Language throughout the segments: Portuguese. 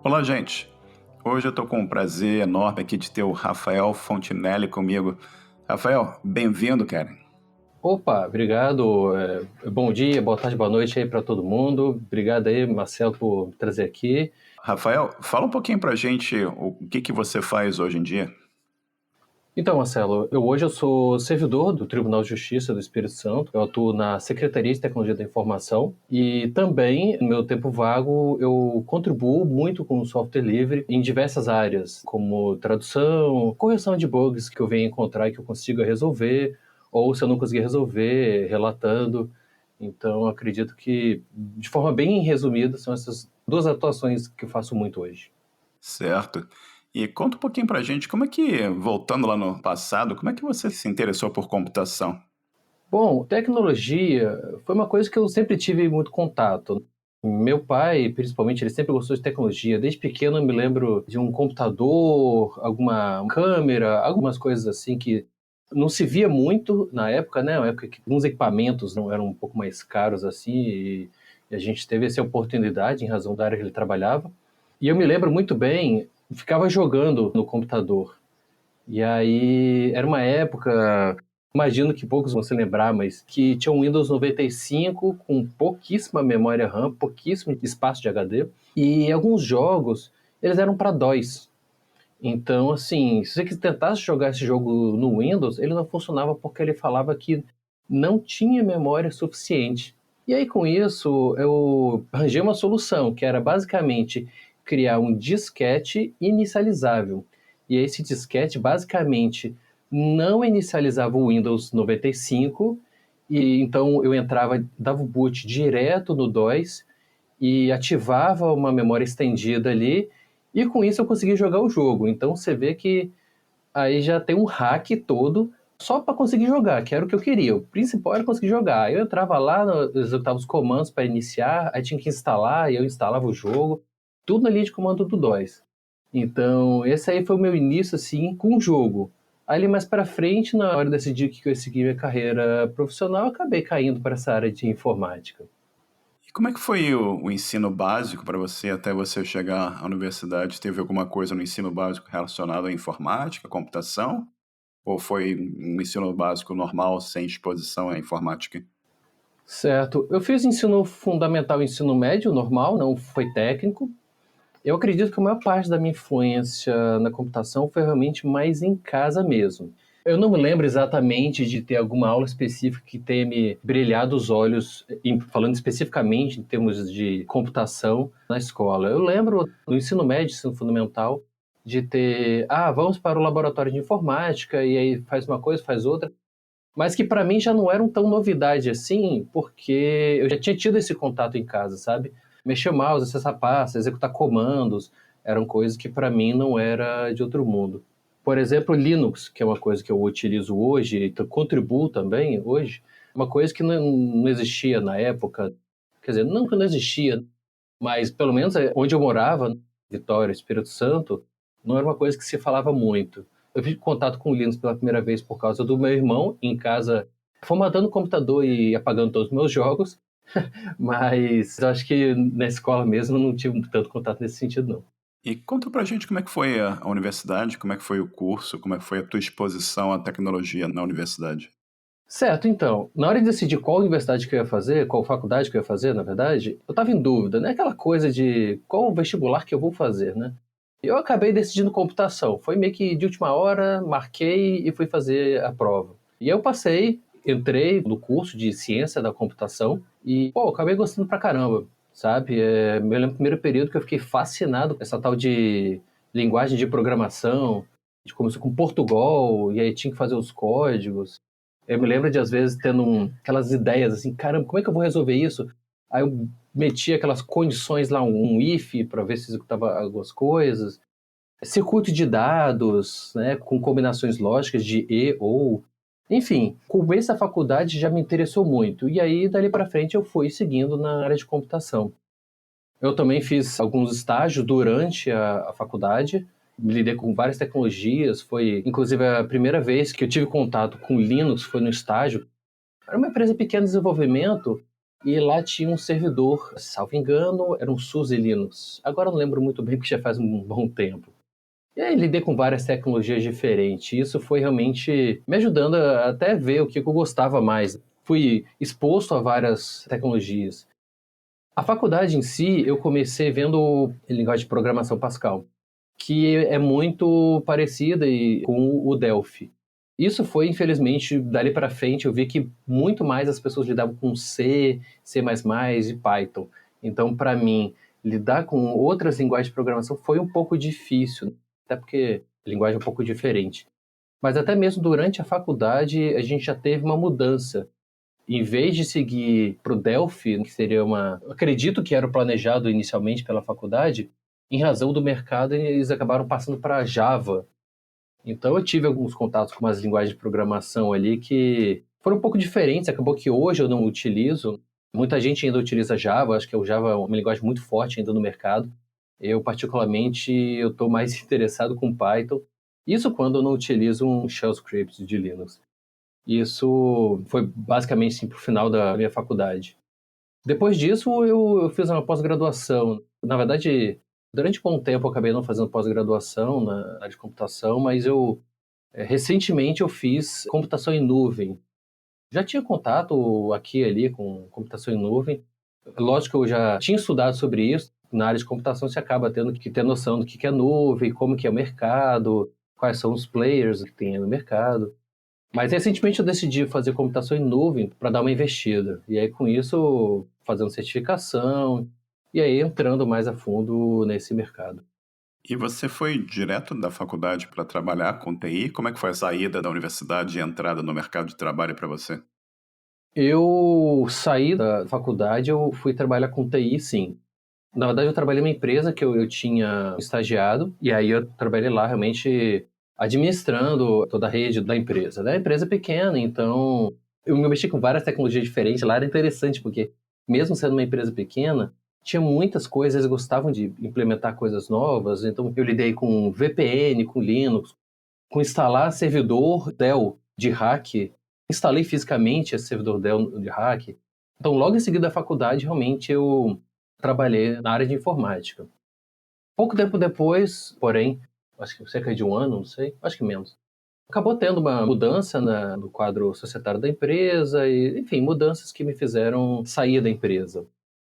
Olá, gente. Hoje eu estou com um prazer enorme aqui de ter o Rafael Fontinelli comigo. Rafael, bem-vindo, cara. Opa, obrigado. Bom dia, boa tarde, boa noite aí para todo mundo. Obrigado aí, Marcelo, por me trazer aqui. Rafael, fala um pouquinho pra gente o que você faz hoje em dia. Então, Marcelo, hoje eu sou servidor do Tribunal de Justiça do Espírito Santo. Eu atuo na Secretaria de Tecnologia da Informação e também, no meu tempo vago, eu contribuo muito com o software livre em diversas áreas, como tradução, correção de bugs que eu venho encontrar e que eu consiga resolver, ou se eu não conseguir resolver, relatando. Então, eu acredito que, de forma bem resumida, são essas duas atuações que eu faço muito hoje. Certo. E conta um pouquinho pra gente como é que, voltando lá no passado, como é que você se interessou por computação? Bom, tecnologia foi uma coisa que eu sempre tive muito contato. Meu pai, principalmente, ele sempre gostou de tecnologia. Desde pequeno eu me lembro de um computador, alguma câmera, algumas coisas assim que não se via muito na época, né? Uma época que alguns equipamentos não eram um pouco mais caros assim e a gente teve essa oportunidade em razão da área que ele trabalhava. E eu me lembro muito bem, ficava jogando no computador. E aí era uma época, imagino que poucos vão se lembrar, mas que tinha um Windows 95 com pouquíssima memória RAM, pouquíssimo espaço de HD, e alguns jogos eles eram para DOS. Então, assim, se você tentasse jogar esse jogo no Windows, ele não funcionava porque ele falava que não tinha memória suficiente. E aí, com isso, eu arranjei uma solução, que era basicamente criar um disquete inicializável. E esse disquete, basicamente, não inicializava o Windows 95, e então eu entrava, dava o boot direto no DOS e ativava uma memória estendida ali, e com isso eu consegui jogar o jogo. Então você vê que aí já tem um hack todo só para conseguir jogar, que era o que eu queria. O principal era conseguir jogar. Eu entrava lá, executava os comandos para iniciar, aí tinha que instalar, e eu instalava o jogo, tudo na linha de comando do DOS. Então, esse aí foi o meu início, assim, com o jogo. Ali mais para frente, na hora de decidir o que eu ia seguir minha carreira profissional, eu acabei caindo para essa área de informática. E como é que foi o ensino básico para você até você chegar à universidade? Teve alguma coisa no ensino básico relacionada à informática, computação? Ou foi um ensino básico normal, sem exposição à informática? Certo. Eu fiz ensino fundamental e ensino médio normal, não foi técnico. Eu acredito que a maior parte da minha influência na computação foi realmente mais em casa mesmo. Eu não me lembro exatamente de ter alguma aula específica que tenha me brilhado os olhos, falando especificamente em termos de computação na escola. Eu lembro no ensino médio, ensino fundamental, de ter, vamos para o laboratório de informática, e aí faz uma coisa, faz outra, mas que para mim já não eram tão novidade assim, porque eu já tinha tido esse contato em casa, sabe? Mexer o mouse, acessar pasta, executar comandos, eram coisas que para mim não era de outro mundo. Por exemplo, Linux, que é uma coisa que eu utilizo hoje e contribuo também hoje, uma coisa que não existia na época, quer dizer, não que não existia, mas pelo menos onde eu morava, Vitória, Espírito Santo, não era uma coisa que se falava muito. Eu tive contato com o Linux pela primeira vez por causa do meu irmão em casa, formatando o computador e apagando todos os meus jogos, mas eu acho que na escola mesmo eu não tive tanto contato nesse sentido, não. E conta pra gente como é que foi a universidade, como é que foi o curso, como é que foi a tua exposição à tecnologia na universidade. Certo, então, na hora de decidir qual universidade que eu ia fazer, qual faculdade que eu ia fazer, na verdade, eu estava em dúvida, né? Aquela coisa de qual vestibular que eu vou fazer, né? Eu acabei decidindo computação. Foi meio que de última hora, marquei e fui fazer a prova. E eu passei, entrei no curso de ciência da computação e, pô, acabei gostando pra caramba, sabe? Me lembro do primeiro período que eu fiquei fascinado com essa tal de linguagem de programação. A gente começou com Portugal e aí tinha que fazer os códigos. Eu me lembro de, às vezes, tendo aquelas ideias assim, caramba, como é que eu vou resolver isso? Aí eu metia aquelas condições lá, um if, para ver se executava algumas coisas. Circuito de dados, né, com combinações lógicas de e, ou... Enfim, o começo da faculdade já me interessou muito. E aí, dali para frente, eu fui seguindo na área de computação. Eu também fiz alguns estágios durante a faculdade, me lidei com várias tecnologias, foi inclusive a primeira vez que eu tive contato com Linux foi no estágio. Era uma empresa pequena de desenvolvimento, e lá tinha um servidor, salvo engano, era um SUSE Linux. Agora eu não lembro muito bem, porque já faz um bom tempo. E aí lidei com várias tecnologias diferentes. Isso foi realmente me ajudando a até ver o que eu gostava mais. Fui exposto a várias tecnologias. A faculdade em si, eu comecei vendo linguagem de programação Pascal, que é muito parecida com o Delphi. Isso foi, infelizmente, dali para frente, eu vi que muito mais as pessoas lidavam com C, C++ e Python. Então, para mim, lidar com outras linguagens de programação foi um pouco difícil, até porque a linguagem é um pouco diferente. Mas até mesmo durante a faculdade, a gente já teve uma mudança. Em vez de seguir para o Delphi, que seria acredito que era o planejado inicialmente pela faculdade, em razão do mercado, eles acabaram passando para Java. Então eu tive alguns contatos com umas linguagens de programação ali que foram um pouco diferentes. Acabou que hoje eu não utilizo. Muita gente ainda utiliza Java. Acho que o Java é uma linguagem muito forte ainda no mercado. Eu, particularmente, eu estou mais interessado com Python. Isso quando eu não utilizo um shell script de Linux. Isso foi basicamente assim, para o final da minha faculdade. Depois disso, eu fiz uma pós-graduação. Na verdade, durante um bom tempo eu acabei não fazendo pós-graduação na área de computação, mas recentemente eu fiz computação em nuvem. Já tinha contato aqui e ali com computação em nuvem. Lógico que eu já tinha estudado sobre isso. Na área de computação você acaba tendo que ter noção do que é nuvem, como que é o mercado, quais são os players que tem no mercado. Mas recentemente eu decidi fazer computação em nuvem para dar uma investida. E aí com isso, fazendo certificação e aí entrando mais a fundo nesse mercado. E você foi direto da faculdade para trabalhar com TI? Como é que foi a saída da universidade e a entrada no mercado de trabalho para você? Eu saí da faculdade, eu fui trabalhar com TI, sim. Na verdade, eu trabalhei numa empresa que eu tinha estagiado, e aí eu trabalhei lá realmente administrando toda a rede da empresa. Da empresa pequena, então eu me mexi com várias tecnologias diferentes. Lá era interessante, porque mesmo sendo uma empresa pequena, tinha muitas coisas, eles gostavam de implementar coisas novas. Então eu lidei com VPN, com Linux, com instalar servidor Dell de hack. Instalei fisicamente esse servidor Dell de hack. Então, logo em seguida da faculdade, realmente eu trabalhei na área de informática. Pouco tempo depois, porém, acho que cerca de um ano, não sei, acho que menos, acabou tendo uma mudança no quadro societário da empresa e, enfim, mudanças que me fizeram sair da empresa.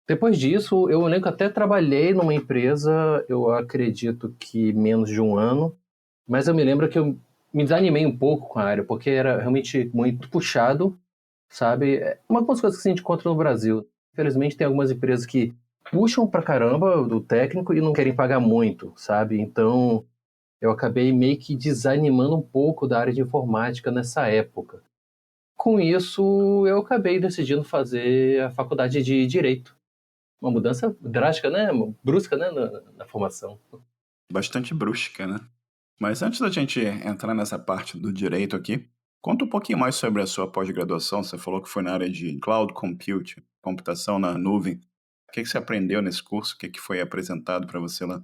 Depois disso, eu lembro que até trabalhei numa empresa, eu acredito que menos de um ano, mas eu me lembro que eu me desanimei um pouco com a área, porque era realmente muito puxado, sabe? É uma das coisas que a gente encontra no Brasil. Infelizmente, tem algumas empresas que puxam pra caramba do técnico e não querem pagar muito, sabe? Então, eu acabei meio que desanimando um pouco da área de informática nessa época. Com isso, eu acabei decidindo fazer a faculdade de Direito. Uma mudança drástica, né? Brusca, né? Na formação. Bastante brusca, né? Mas antes da gente entrar nessa parte do direito aqui, conta um pouquinho mais sobre a sua pós-graduação. Você falou que foi na área de cloud computing, computação na nuvem. O que você aprendeu nesse curso? O que foi apresentado para você lá?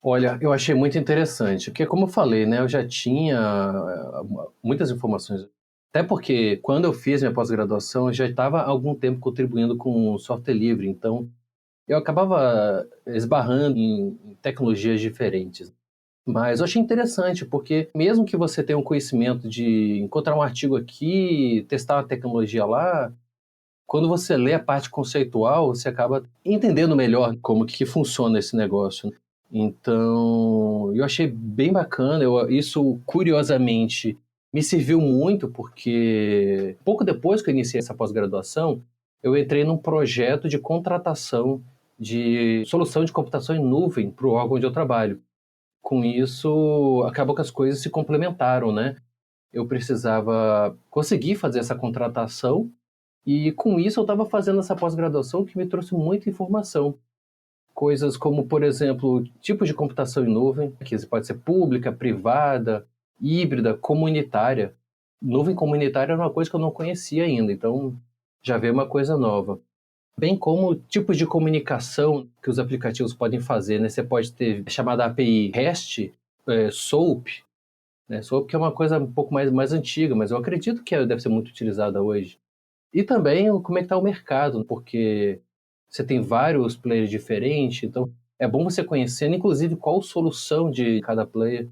Olha, eu achei muito interessante, porque como eu falei, né, eu já tinha muitas informações. Até porque quando eu fiz minha pós-graduação, eu já estava há algum tempo contribuindo com software livre, então eu acabava esbarrando em tecnologias diferentes. Mas eu achei interessante, porque mesmo que você tenha um conhecimento de encontrar um artigo aqui, testar uma tecnologia lá, quando você lê a parte conceitual, você acaba entendendo melhor como que funciona esse negócio. Então, eu achei bem bacana. Isso, curiosamente, me serviu muito porque pouco depois que eu iniciei essa pós-graduação, eu entrei num projeto de contratação de solução de computação em nuvem para o órgão onde eu trabalho. Com isso, acabou que as coisas se complementaram, né? Eu precisava conseguir fazer essa contratação e com isso eu estava fazendo essa pós-graduação que me trouxe muita informação. Coisas como, por exemplo, tipos de computação em nuvem, que pode ser pública, privada, híbrida, comunitária. Nuvem comunitária era uma coisa que eu não conhecia ainda, então já veio uma coisa nova. Bem como tipos de comunicação que os aplicativos podem fazer, né? Você pode ter chamada API REST, SOAP, né? SOAP que é uma coisa um pouco mais antiga, mas eu acredito que deve ser muito utilizada hoje. E também como é que está o mercado, porque você tem vários players diferentes, então é bom você conhecendo, inclusive, qual solução de cada player.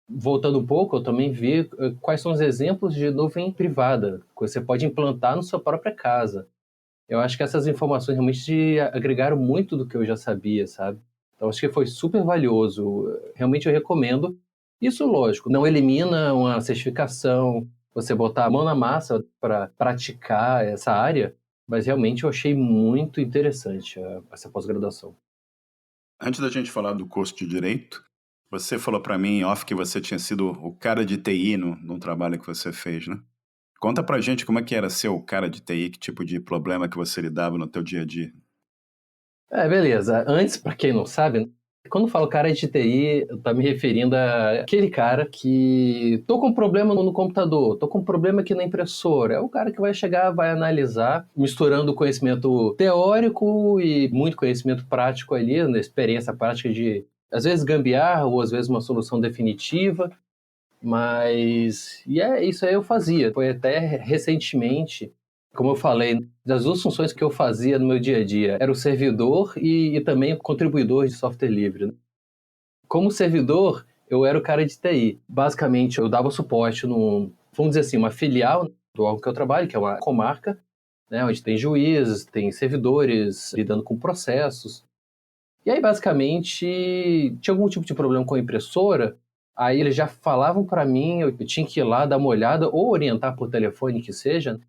Voltando um pouco, eu também vi quais são os exemplos de nuvem privada que você pode implantar na sua própria casa. Eu acho que essas informações realmente agregaram muito do que eu já sabia, sabe? Então acho que foi super valioso. Realmente eu recomendo. Isso, lógico, não elimina uma certificação, você botar a mão na massa para praticar essa área, mas realmente eu achei muito interessante essa pós-graduação. Antes da gente falar do curso de Direito, você falou para mim em off que você tinha sido o cara de TI no trabalho que você fez, né? Conta pra gente como é que era ser o cara de TI, que tipo de problema que você lidava no teu dia a dia. Beleza. Antes, para quem não sabe, né, quando eu falo cara de TI, eu tô me referindo àquele cara que tô com problema no computador, tô com problema aqui na impressora. É o cara que vai chegar, vai analisar, misturando conhecimento teórico e muito conhecimento prático ali, na experiência prática de, às vezes, gambiarra ou às vezes uma solução definitiva. Mas, e é isso aí eu fazia. Foi até recentemente, como eu falei, das duas funções que eu fazia no meu dia a dia, era o servidor e também o contribuidor de software livre, né? Como servidor, eu era o cara de TI. Basicamente, eu dava suporte vamos dizer assim, uma filial do órgão que eu trabalho, que é uma comarca, né, onde tem juízes, tem servidores lidando com processos. E aí, basicamente, tinha algum tipo de problema com a impressora, aí eles já falavam para mim, eu tinha que ir lá dar uma olhada ou orientar por telefone que seja.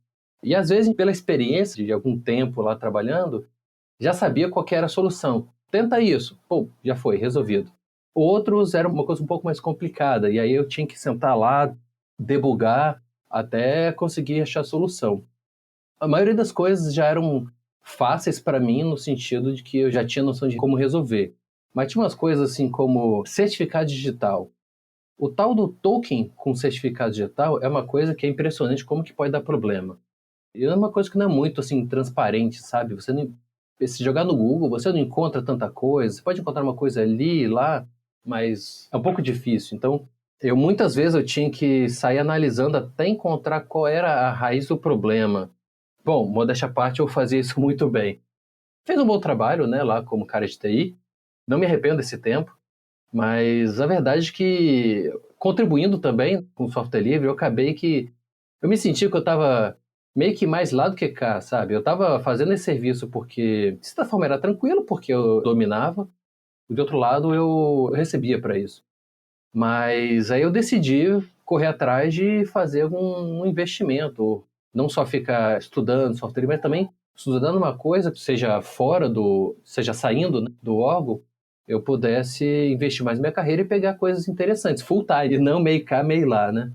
E às vezes, pela experiência de algum tempo lá trabalhando, já sabia qual que era a solução. Tenta isso. Pô, já foi, resolvido. Outros era uma coisa um pouco mais complicada, e aí eu tinha que sentar lá, debugar, até conseguir achar a solução. A maioria das coisas já eram fáceis para mim no sentido de que eu já tinha noção de como resolver. Mas tinha umas coisas assim como certificado digital. O tal do token com certificado digital é uma coisa que é impressionante como que pode dar problema. E é uma coisa que não é muito assim transparente, sabe? Você não, se jogar no Google, você não encontra tanta coisa. Você pode encontrar uma coisa ali, lá, mas é um pouco difícil. Então, eu muitas vezes eu tinha que sair analisando até encontrar qual era a raiz do problema. Bom, modéstia à parte, eu fazia isso muito bem. Fiz um bom trabalho, né, lá como cara de TI. Não me arrependo desse tempo, mas a verdade é que, contribuindo também com o software livre, eu acabei que eu me senti que eu estava meio que mais lá do que cá, sabe? Eu estava fazendo esse serviço porque, de certa forma, era tranquilo, porque eu dominava, e de outro lado, eu recebia para isso. Mas aí eu decidi correr atrás de fazer algum investimento, não só ficar estudando software, mas também estudando uma coisa que seja seja saindo, né, do órgão, eu pudesse investir mais na minha carreira e pegar coisas interessantes, full time, e não meio cá, meio lá, né?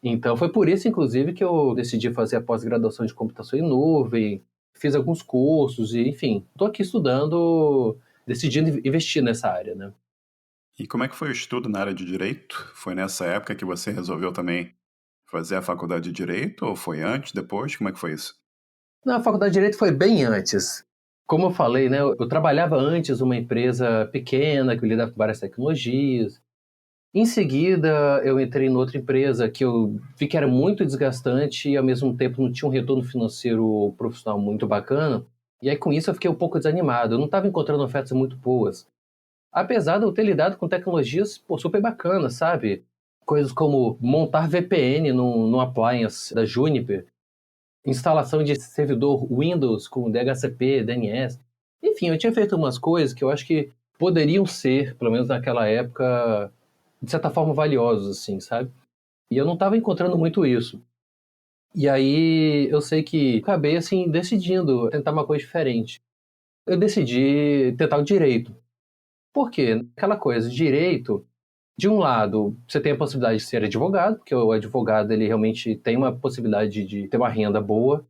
Então foi por isso, inclusive, que eu decidi fazer a pós-graduação de computação em nuvem, fiz alguns cursos e, enfim, estou aqui estudando, decidindo investir nessa área, né? E como é que foi o estudo na área de Direito? Foi nessa época que você resolveu também fazer a faculdade de Direito? Ou foi antes, depois? Como é que foi isso? Na faculdade de Direito foi bem antes. Como eu falei, né, eu trabalhava antes numa empresa pequena que lidava com várias tecnologias. Em seguida, eu entrei em outra empresa que eu vi que era muito desgastante e, ao mesmo tempo, não tinha um retorno financeiro profissional muito bacana. E aí, com isso, eu fiquei um pouco desanimado. Eu não estava encontrando ofertas muito boas. Apesar de eu ter lidado com tecnologias, pô, super bacanas, sabe? Coisas como montar VPN no appliance da Juniper, instalação de servidor Windows com DHCP, DNS. Enfim, eu tinha feito umas coisas que eu acho que poderiam ser, pelo menos naquela época, de certa forma valiosas, assim, sabe? E eu não estava encontrando muito isso. E aí eu sei que acabei, assim, decidindo tentar uma coisa diferente. Eu decidi tentar o direito. Por quê? Aquela coisa, direito, de um lado, você tem a possibilidade de ser advogado, porque o advogado ele realmente tem uma possibilidade de ter uma renda boa.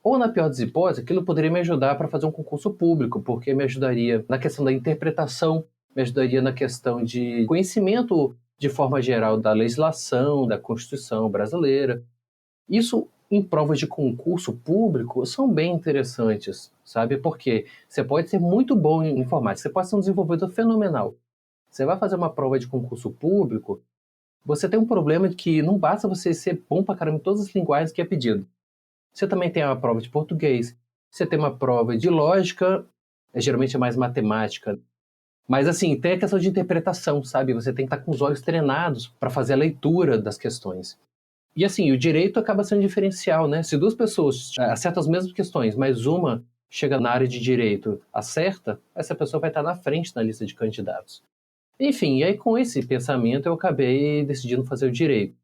Ou, na pior das hipóteses, aquilo poderia me ajudar para fazer um concurso público, porque me ajudaria na questão da interpretação, me ajudaria na questão de conhecimento de forma geral da legislação, da Constituição brasileira. Isso, em provas de concurso público, são bem interessantes, sabe? Porque você pode ser muito bom em informática, você pode ser um desenvolvedor fenomenal. Você vai fazer uma prova de concurso público, você tem um problema de que não basta você ser bom pra caramba em todas as linguagens que é pedido. Você também tem uma prova de português, você tem uma prova de lógica, geralmente é mais matemática. Mas assim, tem a questão de interpretação, sabe? Você tem que estar com os olhos treinados para fazer a leitura das questões. E assim, o direito acaba sendo diferencial, né? Se duas pessoas acertam as mesmas questões, mas uma chega na área de direito, acerta, essa pessoa vai estar na frente na lista de candidatos. Enfim, e aí com esse pensamento eu acabei decidindo fazer o direito.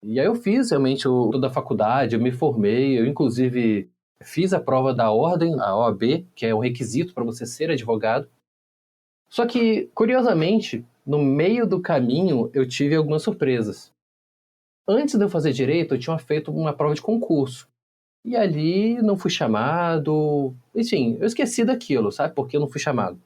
E aí eu fiz realmente toda a faculdade, eu me formei, eu inclusive fiz a prova da ordem, a OAB, que é um requisito para você ser advogado. Só que, curiosamente, no meio do caminho eu tive algumas surpresas. Antes de eu fazer direito, eu tinha feito uma prova de concurso. E ali não fui chamado. Enfim, eu esqueci daquilo, sabe? Porque eu não fui chamado.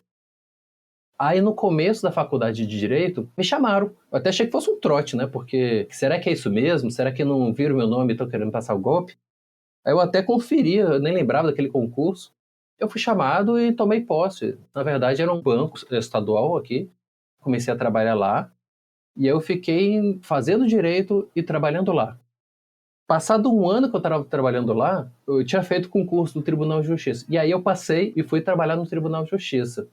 Aí no começo da faculdade de Direito, me chamaram. Eu até achei que fosse um trote, né? Porque será que é isso mesmo? Será que não viram meu nome e estão querendo passar o golpe? Aí eu até conferi, eu nem lembrava daquele concurso. Eu fui chamado e tomei posse. Na verdade, era um banco estadual aqui. Comecei a trabalhar lá. E eu fiquei fazendo direito e trabalhando lá. Passado um ano que eu estava trabalhando lá, eu tinha feito concurso do Tribunal de Justiça. E aí eu passei e fui trabalhar no Tribunal de Justiça.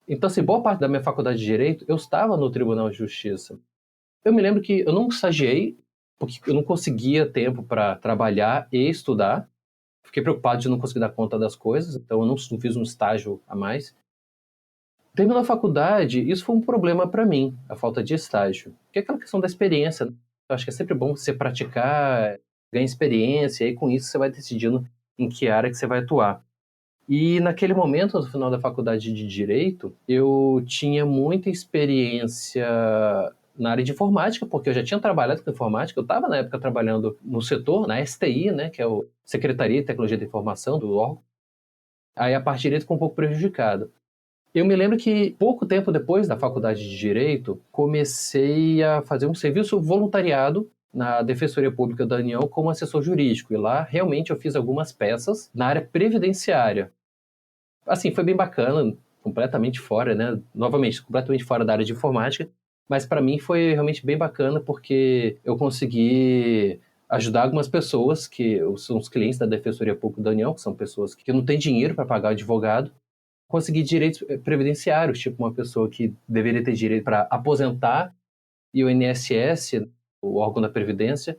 Então, assim, boa parte da minha faculdade de Direito, eu estava no Tribunal de Justiça. Eu me lembro que eu não estagiei, porque eu não conseguia tempo para trabalhar e estudar. Fiquei preocupado de não conseguir dar conta das coisas, então eu não fiz um estágio a mais. Terminou a faculdade, isso foi um problema para mim, a falta de estágio. Que é aquela questão da experiência, né? Eu acho que é sempre bom você praticar, ganhar experiência, e aí com isso você vai decidindo em que área que você vai atuar. E naquele momento, no final da faculdade de Direito, eu tinha muita experiência na área de informática, porque eu já tinha trabalhado com informática, eu estava na época trabalhando no setor, na STI, né, que é o Secretaria de Tecnologia da Informação do órgão. Aí a parte de direito ficou um pouco prejudicada. Eu me lembro que pouco tempo depois da faculdade de Direito, comecei a fazer um serviço voluntariado na Defensoria Pública da União como assessor jurídico. E lá, realmente, eu fiz algumas peças na área previdenciária. Assim, foi bem bacana, completamente fora, né? Novamente, completamente fora da área de informática. Mas para mim foi realmente bem bacana porque eu consegui ajudar algumas pessoas que são os clientes da Defensoria Pública da União, que são pessoas que não têm dinheiro para pagar o advogado, conseguir direitos previdenciários, tipo uma pessoa que deveria ter direito para aposentar e o INSS, o órgão da Previdência,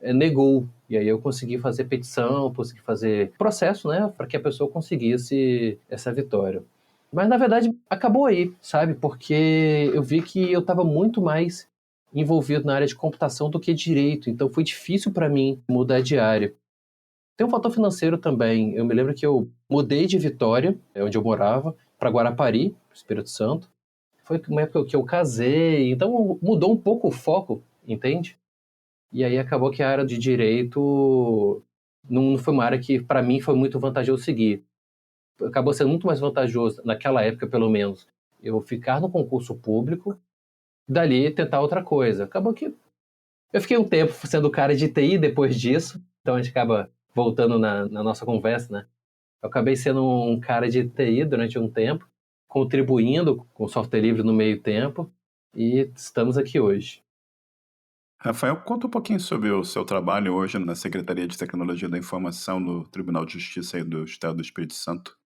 negou. E aí eu consegui fazer petição, consegui fazer processo, né, para que a pessoa conseguisse essa vitória. Mas na verdade acabou aí, sabe? Porque eu vi que eu estava muito mais envolvido na área de computação do que direito, então foi difícil para mim mudar de área. Tem um fator financeiro também. Eu me lembro que eu mudei de Vitória, onde eu morava, para Guarapari, Espírito Santo. Foi uma época que eu casei, então mudou um pouco o foco, entende? E aí acabou que a área de direito não foi uma área que, para mim, foi muito vantajoso seguir. Acabou sendo muito mais vantajoso, naquela época pelo menos, eu ficar no concurso público, dali tentar outra coisa. Acabou que eu fiquei um tempo sendo cara de TI depois disso, então a gente acaba voltando na nossa conversa, né? Eu acabei sendo um cara de TI durante um tempo, contribuindo com o software livre no meio tempo, e estamos aqui hoje. Rafael, conta um pouquinho sobre o seu trabalho hoje na Secretaria de Tecnologia da Informação no Tribunal de Justiça aí do Estado do Espírito Santo.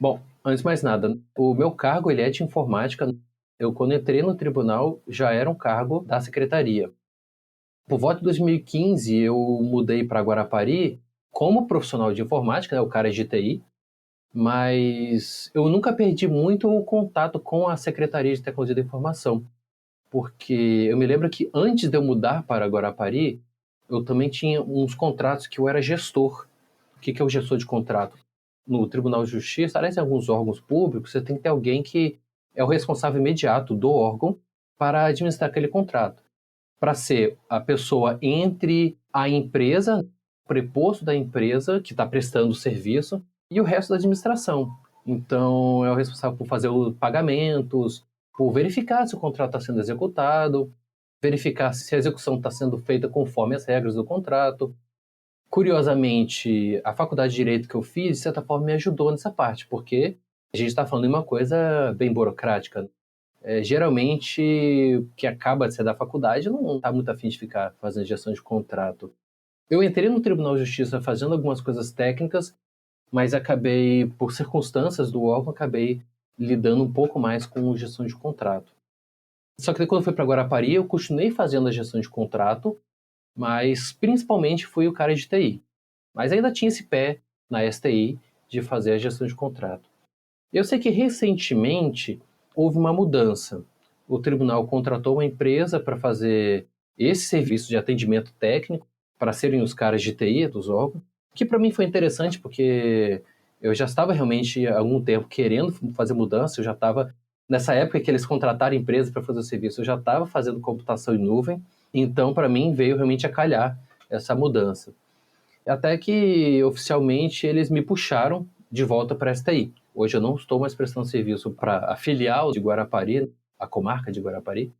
Bom, antes de mais nada, o meu cargo ele é de informática. Eu, quando entrei no tribunal, já era um cargo da secretaria. Por volta de 2015, eu mudei para Guarapari como profissional de informática, né, o cara é de TI, mas eu nunca perdi muito o contato com a Secretaria de Tecnologia da Informação, porque eu me lembro que antes de eu mudar para Guarapari, eu também tinha uns contratos que eu era gestor. O que é o gestor de contrato? No Tribunal de Justiça, aliás, em alguns órgãos públicos, você tem que ter alguém que é o responsável imediato do órgão para administrar aquele contrato, para ser a pessoa entre a empresa, o preposto da empresa que está prestando o serviço e o resto da administração. Então, é o responsável por fazer os pagamentos, por verificar se o contrato está sendo executado, verificar se a execução está sendo feita conforme as regras do contrato. Curiosamente, a faculdade de Direito que eu fiz, de certa forma, me ajudou nessa parte, porque a gente está falando de uma coisa bem burocrática. Geralmente, o que acaba de ser da faculdade não está muito afim de ficar fazendo gestão de contrato. Eu entrei no Tribunal de Justiça fazendo algumas coisas técnicas, mas acabei, por circunstâncias do órgão, acabei lidando um pouco mais com gestão de contrato. Só que quando eu fui para Guarapari, eu continuei fazendo a gestão de contrato, mas principalmente fui o cara de TI. Mas ainda tinha esse pé na STI de fazer a gestão de contrato. Eu sei que recentemente houve uma mudança. O tribunal contratou uma empresa para fazer esse serviço de atendimento técnico, para serem os caras de TI dos órgãos, que para mim foi interessante porque eu já estava realmente há algum tempo querendo fazer mudança, eu já estava, nessa época que eles contrataram a empresa para fazer o serviço, eu já estava fazendo computação em nuvem, então para mim veio realmente a calhar essa mudança. Até que oficialmente eles me puxaram de volta para a STI. Hoje eu não estou mais prestando serviço para a filial de Guarapari, a comarca de Guarapari.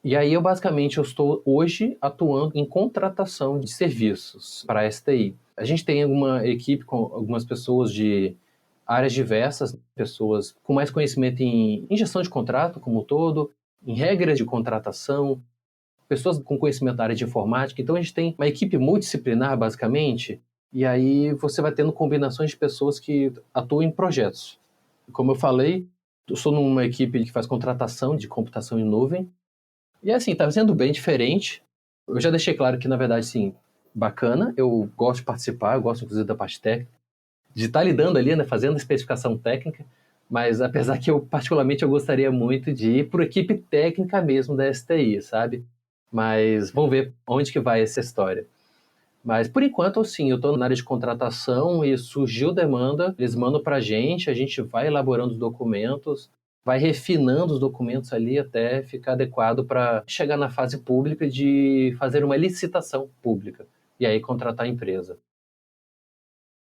E aí eu estou hoje atuando em contratação de serviços para a STI. A gente tem uma equipe com algumas pessoas de áreas diversas, pessoas com mais conhecimento em gestão de contrato como um todo, em regras de contratação, pessoas com conhecimento da área de informática. Então a gente tem uma equipe multidisciplinar, basicamente, e aí você vai tendo combinações de pessoas que atuam em projetos. Como eu falei, eu sou numa equipe que faz contratação de computação em nuvem, e assim, está sendo bem diferente. Eu já deixei claro que, na verdade, sim, bacana, eu gosto de participar, eu gosto inclusive da parte técnica, de estar lidando ali, né, fazendo a especificação técnica, mas apesar que eu, particularmente, eu gostaria muito de ir por equipe técnica mesmo da STI, sabe? Mas vamos ver onde que vai essa história. Mas, por enquanto, sim, eu estou na área de contratação e surgiu demanda, eles mandam para a gente vai elaborando os documentos, vai refinando os documentos ali até ficar adequado para chegar na fase pública de fazer uma licitação pública e aí contratar a empresa.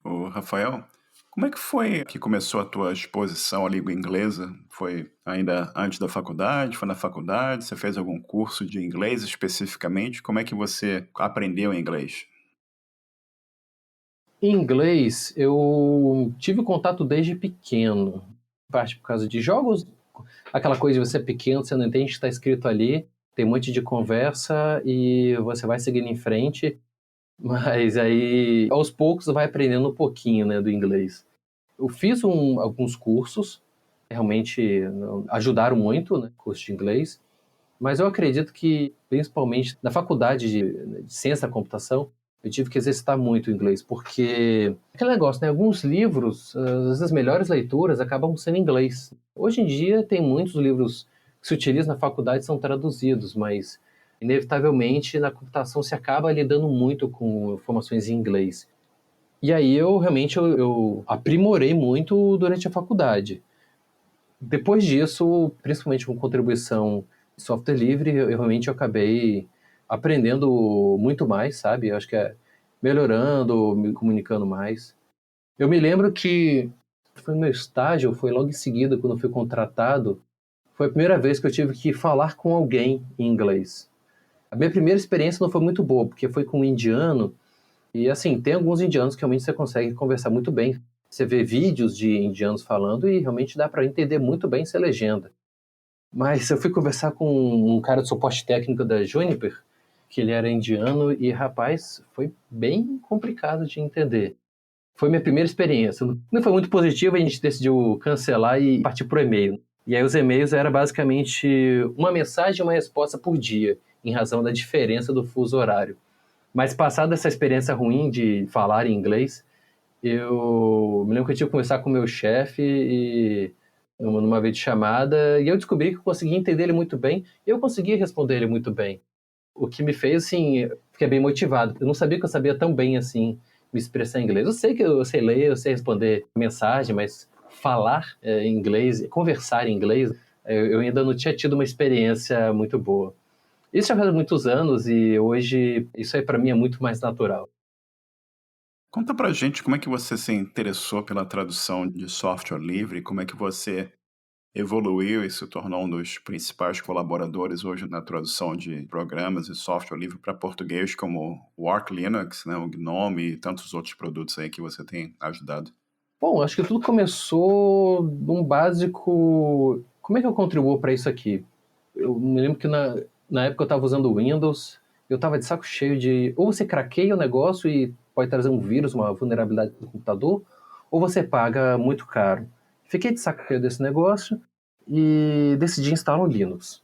Ô, Rafael, como é que foi que começou a tua exposição à língua inglesa? Foi ainda antes da faculdade? Foi na faculdade? Você fez algum curso de inglês especificamente? Como é que você aprendeu inglês? Em inglês, eu tive contato desde pequeno, parte por causa de jogos, aquela coisa de você é pequeno, você não entende o que está escrito ali, tem um monte de conversa e você vai seguindo em frente, mas aí aos poucos vai aprendendo um pouquinho, né, do inglês. Eu fiz alguns cursos, realmente ajudaram muito, né, curso de inglês, mas eu acredito que, principalmente na faculdade de ciência da computação, eu tive que exercitar muito o inglês, porque aquele negócio, né? Alguns livros, às vezes as melhores leituras acabam sendo em inglês. Hoje em dia tem muitos livros que se utilizam na faculdade são traduzidos, mas inevitavelmente na computação se acaba lidando muito com informações em inglês. E aí eu realmente eu aprimorei muito durante a faculdade. Depois disso, principalmente com contribuição de software livre, eu realmente acabei aprendendo muito mais, sabe? Eu acho que é melhorando, me comunicando mais. Eu me lembro que foi no meu estágio, foi logo em seguida, quando eu fui contratado, foi a primeira vez que eu tive que falar com alguém em inglês. A minha primeira experiência não foi muito boa, porque foi com um indiano, e assim, tem alguns indianos que realmente você consegue conversar muito bem. Você vê vídeos de indianos falando e realmente dá para entender muito bem se é legenda. Mas eu fui conversar com um cara de suporte técnico da Juniper, que ele era indiano, e rapaz, foi bem complicado de entender. Foi minha primeira experiência. Não foi muito positiva, a gente decidiu cancelar e partir para o e-mail. E aí os e-mails era basicamente uma mensagem e uma resposta por dia, em razão da diferença do fuso horário. Mas passada essa experiência ruim de falar em inglês, eu me lembro que eu tive que conversar com o meu chefe e numa videochamada, e eu descobri que eu conseguia entender ele muito bem, e eu conseguia responder ele muito bem. O que me fez, assim, fiquei bem motivado. Eu não sabia que eu sabia tão bem, assim, me expressar em inglês. Eu sei que eu sei ler, eu sei responder mensagem, mas falar em inglês, conversar em inglês, eu ainda não tinha tido uma experiência muito boa. Isso já faz muitos anos e hoje isso aí para mim é muito mais natural. Conta pra gente como é que você se interessou pela tradução de software livre, como é que você evoluiu e se tornou um dos principais colaboradores hoje na tradução de programas e software livre para português, como o Arch Linux, né, o GNOME e tantos outros produtos aí que você tem ajudado. Bom, acho que tudo começou num básico. Como é que eu contribuo para isso aqui? Eu me lembro que na época eu estava usando o Windows eu estava de saco cheio de... Ou você craqueia o negócio e pode trazer um vírus, uma vulnerabilidade do computador, ou você paga muito caro. Fiquei de saco cheio desse negócio e decidi instalar um Linux.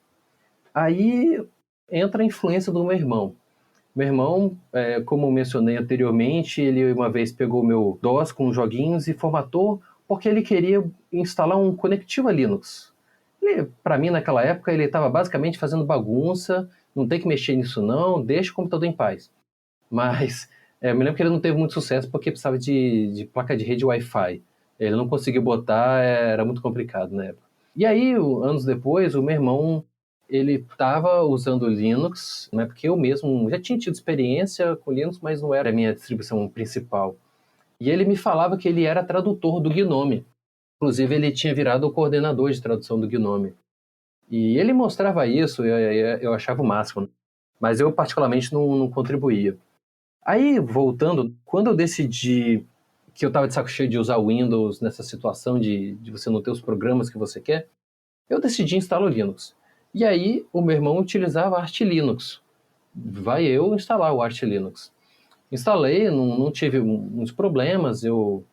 Aí entra a influência do meu irmão. Meu irmão, como eu mencionei anteriormente, ele uma vez pegou meu DOS com joguinhos e formatou porque ele queria instalar um Conectiva Linux. Para mim, naquela época, ele estava basicamente fazendo bagunça, não tem que mexer nisso não, deixa o computador em paz. Mas eu me lembro que ele não teve muito sucesso porque precisava de placa de rede Wi-Fi. Ele não conseguiu botar, era muito complicado na época. E aí, anos depois, o meu irmão, ele estava usando Linux, né, porque eu mesmo já tinha tido experiência com Linux, mas não era a minha distribuição principal. E ele me falava que ele era tradutor do GNOME. Inclusive, ele tinha virado o coordenador de tradução do GNOME. E ele mostrava isso, eu achava o máximo, né? Mas eu particularmente não contribuía. Aí, voltando, quando eu decidi que eu estava de saco cheio de usar o Windows nessa situação de você não ter os programas que você quer, eu decidi instalar o Linux. E aí, o meu irmão utilizava Arch Linux. Vai eu instalar o Arch Linux. Instalei, não tive muitos problemas, eu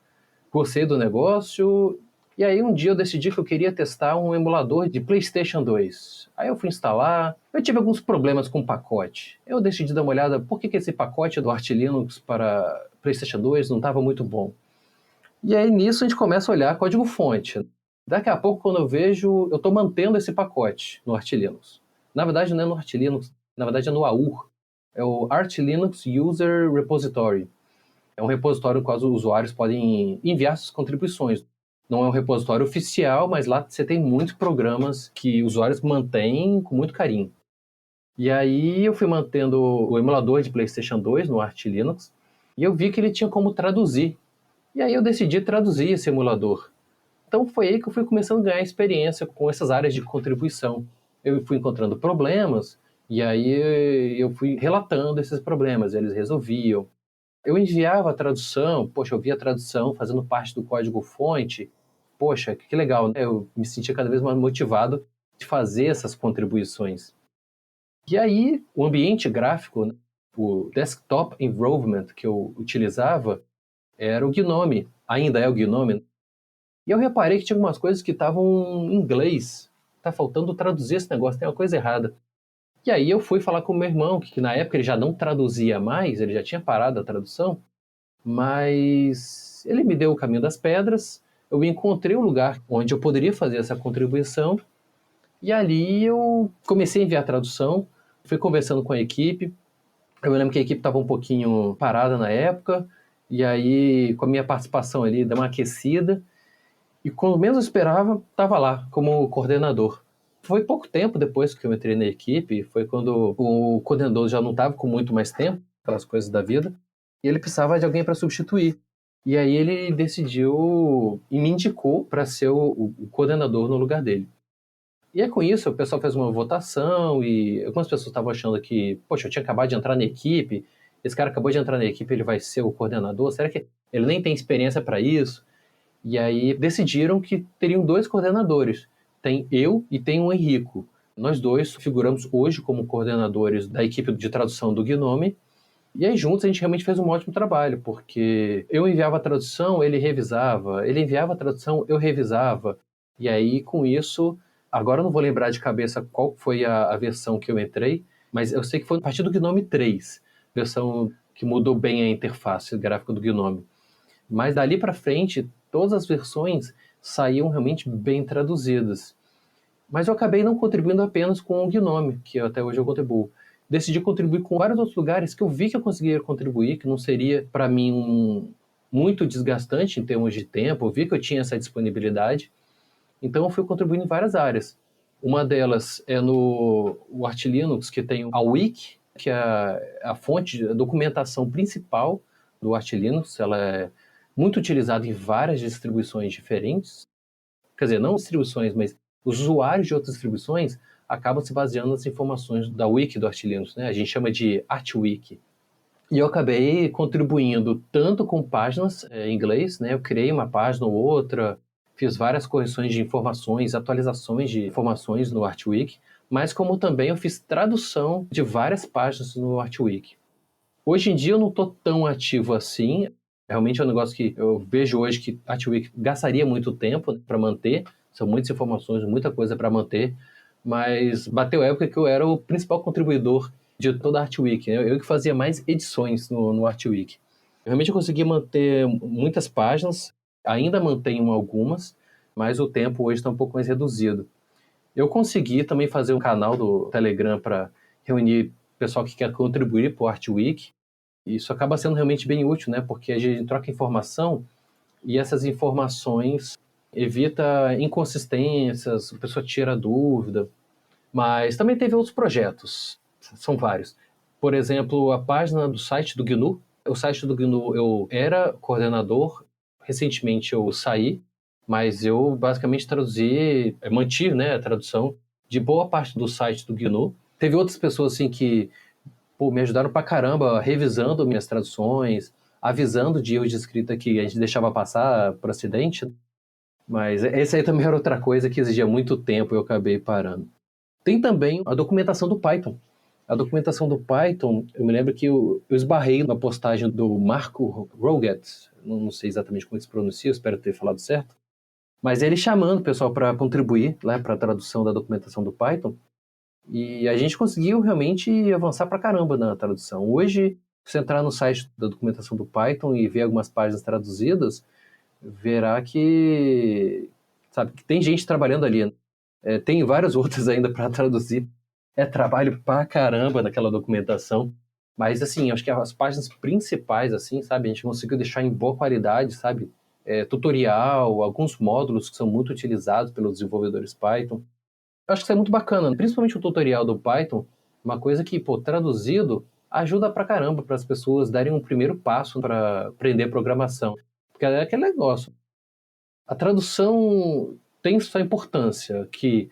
gostei do negócio. E aí um dia eu decidi que eu queria testar um emulador de PlayStation 2. Aí eu fui instalar, eu tive alguns problemas com o pacote. Eu decidi dar uma olhada por que esse pacote do Arch Linux para PlayStation 2 não estava muito bom. E aí nisso a gente começa a olhar código-fonte. Daqui a pouco, quando eu vejo, eu estou mantendo esse pacote no Arch Linux. Na verdade, não é no Arch Linux, na verdade é no AUR. É o Arch Linux User Repository. É um repositório no qual os usuários podem enviar suas contribuições. Não é um repositório oficial, mas lá você tem muitos programas que usuários mantêm com muito carinho. E aí eu fui mantendo o emulador de PlayStation 2 no Arch Linux e eu vi que ele tinha como traduzir. E aí eu decidi traduzir esse emulador. Então foi aí que eu fui começando a ganhar experiência com essas áreas de contribuição. Eu fui encontrando problemas e aí eu fui relatando esses problemas, eles resolviam. Eu enviava a tradução, poxa, eu via a tradução fazendo parte do código-fonte, poxa, que legal, né? Eu me sentia cada vez mais motivado de fazer essas contribuições. E aí, o ambiente gráfico, né, o desktop environment que eu utilizava era o Gnome, ainda é o Gnome. E eu reparei que tinha algumas coisas que estavam em inglês. Tá faltando traduzir esse negócio, tem uma coisa errada. E aí eu fui falar com o meu irmão, que na época ele já não traduzia mais, ele já tinha parado a tradução, mas ele me deu o caminho das pedras, eu encontrei um lugar onde eu poderia fazer essa contribuição, e ali eu comecei a enviar a tradução, fui conversando com a equipe. Eu me lembro que a equipe estava um pouquinho parada na época, e aí com a minha participação ali, deu uma aquecida, e quando menos eu esperava, estava lá como coordenador. Foi pouco tempo depois que eu entrei na equipe, foi quando o coordenador já não estava com muito mais tempo, aquelas coisas da vida, e ele precisava de alguém para substituir. E aí ele decidiu e me indicou para ser o coordenador no lugar dele. E é com isso, o pessoal fez uma votação e algumas pessoas estavam achando que, poxa, eu tinha acabado de entrar na equipe, esse cara acabou de entrar na equipe, ele vai ser o coordenador, será que ele nem tem experiência para isso? E aí decidiram que teriam dois coordenadores, tem eu e tem o Henrico. Nós dois figuramos hoje como coordenadores da equipe de tradução do Gnome. E aí, juntos, a gente realmente fez um ótimo trabalho, porque eu enviava a tradução, ele revisava, ele enviava a tradução, eu revisava. E aí, com isso, agora eu não vou lembrar de cabeça qual foi a versão que eu entrei, mas eu sei que foi a partir do Gnome 3, versão que mudou bem a interface gráfica do Gnome. Mas dali para frente, todas as versões saíam realmente bem traduzidas. Mas eu acabei não contribuindo apenas com o Gnome, que até hoje eu contribuo. Decidi contribuir com vários outros lugares que eu vi que eu conseguiria contribuir, que não seria para mim muito desgastante em termos de tempo, eu vi que eu tinha essa disponibilidade. Então eu fui contribuindo em várias áreas. Uma delas é no Arch Linux, que tem a Wiki, que é a fonte, a documentação principal do Arch Linux. Ela é muito utilizada em várias distribuições diferentes. Quer dizer, não distribuições, mas os usuários de outras distribuições acabam se baseando nas informações da wiki do Arch Linux, né? A gente chama de ArchWiki. E eu acabei contribuindo tanto com páginas em inglês, né? Eu criei uma página ou outra, fiz várias correções de informações, atualizações de informações no ArchWiki, mas como também eu fiz tradução de várias páginas no Artwiki. Hoje em dia eu não estou tão ativo assim, realmente é um negócio que eu vejo hoje que Artwiki gastaria muito tempo para manter, são muitas informações, muita coisa para manter, mas bateu a época que eu era o principal contribuidor de toda a Artwiki, né? Eu que fazia mais edições no Artwiki. Realmente eu consegui manter muitas páginas, ainda mantenho algumas, mas o tempo hoje está um pouco mais reduzido. Eu consegui também fazer um canal do Telegram para reunir pessoal que quer contribuir para o Artwiki. Isso acaba sendo realmente bem útil, né? Porque a gente troca informação e essas informações evita inconsistências, a pessoa tira dúvida. Mas também teve outros projetos, são vários. Por exemplo, a página do site do GNU. O site do GNU eu era coordenador, recentemente eu saí, mas eu basicamente traduzi, mantive, né, a tradução de boa parte do site do GNU. Teve outras pessoas assim que me ajudaram pra caramba revisando minhas traduções, avisando de erros de escrita que a gente deixava passar por acidente. Mas esse aí também era outra coisa que exigia muito tempo e eu acabei parando. Tem também a documentação do Python. A documentação do Python, eu me lembro que eu esbarrei na postagem do Marco Roget, não sei exatamente como se pronuncia, espero ter falado certo, mas ele chamando o pessoal para contribuir para a tradução da documentação do Python, e a gente conseguiu realmente avançar para caramba na tradução. Hoje, se você entrar no site da documentação do Python e ver algumas páginas traduzidas, verá que, sabe, que tem gente trabalhando ali. Tem várias outras ainda para traduzir. É trabalho pra caramba naquela documentação. Mas, assim, acho que as páginas principais, assim, sabe, a gente conseguiu deixar em boa qualidade, sabe? Tutorial, alguns módulos que são muito utilizados pelos desenvolvedores Python. Eu acho que isso é muito bacana, principalmente o tutorial do Python, uma coisa que, pô, traduzido ajuda pra caramba para as pessoas darem um primeiro passo para aprender programação. Porque é aquele negócio. A tradução tem sua importância, que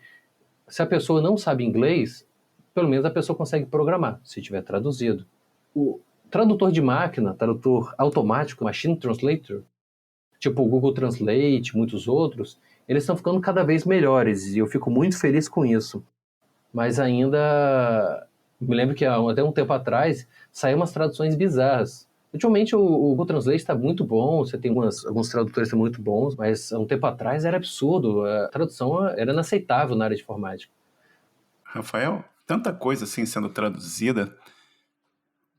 se a pessoa não sabe inglês, pelo menos a pessoa consegue programar, se tiver traduzido. O tradutor de máquina, tradutor automático, Machine Translator, tipo o Google Translate, muitos outros, eles estão ficando cada vez melhores e eu fico muito feliz com isso. Mas ainda me lembro que até um tempo atrás saíram umas traduções bizarras. Ultimamente o Google Translate está muito bom, você tem alguns tradutores que são muito bons, mas há um tempo atrás era absurdo, a tradução era inaceitável na área de informática. Rafael, tanta coisa assim sendo traduzida.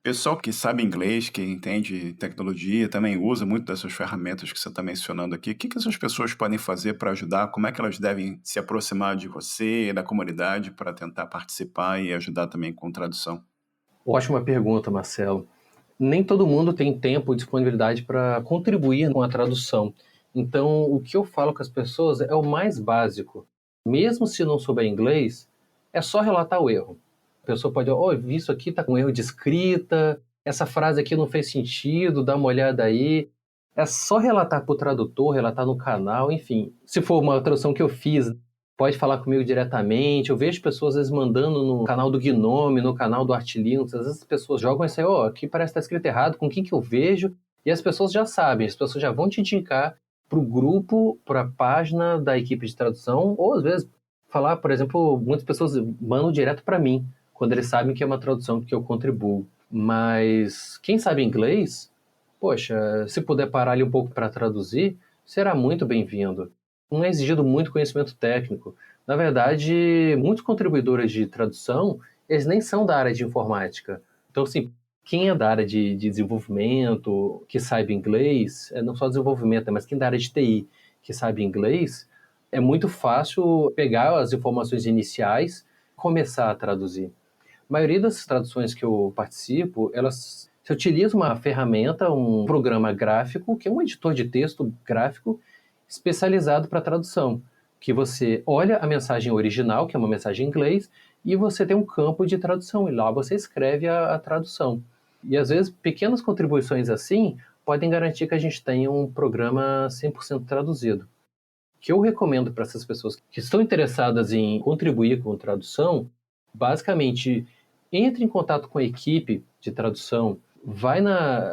Pessoal que sabe inglês, que entende tecnologia, também usa muito dessas ferramentas que você está mencionando aqui. O que essas pessoas podem fazer para ajudar? Como é que elas devem se aproximar de você, da comunidade, para tentar participar e ajudar também com tradução? Ótima pergunta, Marcelo. Nem todo mundo tem tempo e disponibilidade para contribuir com a tradução. Então, o que eu falo com as pessoas é o mais básico. Mesmo se não souber inglês, é só relatar o erro. A pessoa pode, isso aqui está com erro de escrita, essa frase aqui não fez sentido, dá uma olhada aí. É só relatar para o tradutor, relatar no canal, enfim. Se for uma tradução que eu fiz, pode falar comigo diretamente. Eu vejo pessoas às vezes mandando no canal do Gnome, no canal do Artlinux. Às vezes as pessoas jogam isso aí, aqui parece que está escrito errado, com quem que eu vejo? E as pessoas já sabem, as pessoas já vão te indicar para o grupo, para a página da equipe de tradução, ou às vezes falar, por exemplo, muitas pessoas mandam direto para mim, quando eles sabem que é uma tradução que eu contribuo. Mas quem sabe inglês, poxa, se puder parar ali um pouco para traduzir, será muito bem-vindo. Não é exigido muito conhecimento técnico. Na verdade, muitos contribuidores de tradução, eles nem são da área de informática. Então, assim, quem é da área de desenvolvimento, que sabe inglês, não só desenvolvimento, mas quem é da área de TI, que sabe inglês, é muito fácil pegar as informações iniciais e começar a traduzir. A maioria das traduções que eu participo, elas se utiliza uma ferramenta, um programa gráfico, que é um editor de texto gráfico especializado para tradução, que você olha a mensagem original, que é uma mensagem em inglês, e você tem um campo de tradução, e lá você escreve a tradução. E às vezes pequenas contribuições assim podem garantir que a gente tenha um programa 100% traduzido. O que eu recomendo para essas pessoas que estão interessadas em contribuir com tradução, basicamente, entre em contato com a equipe de tradução,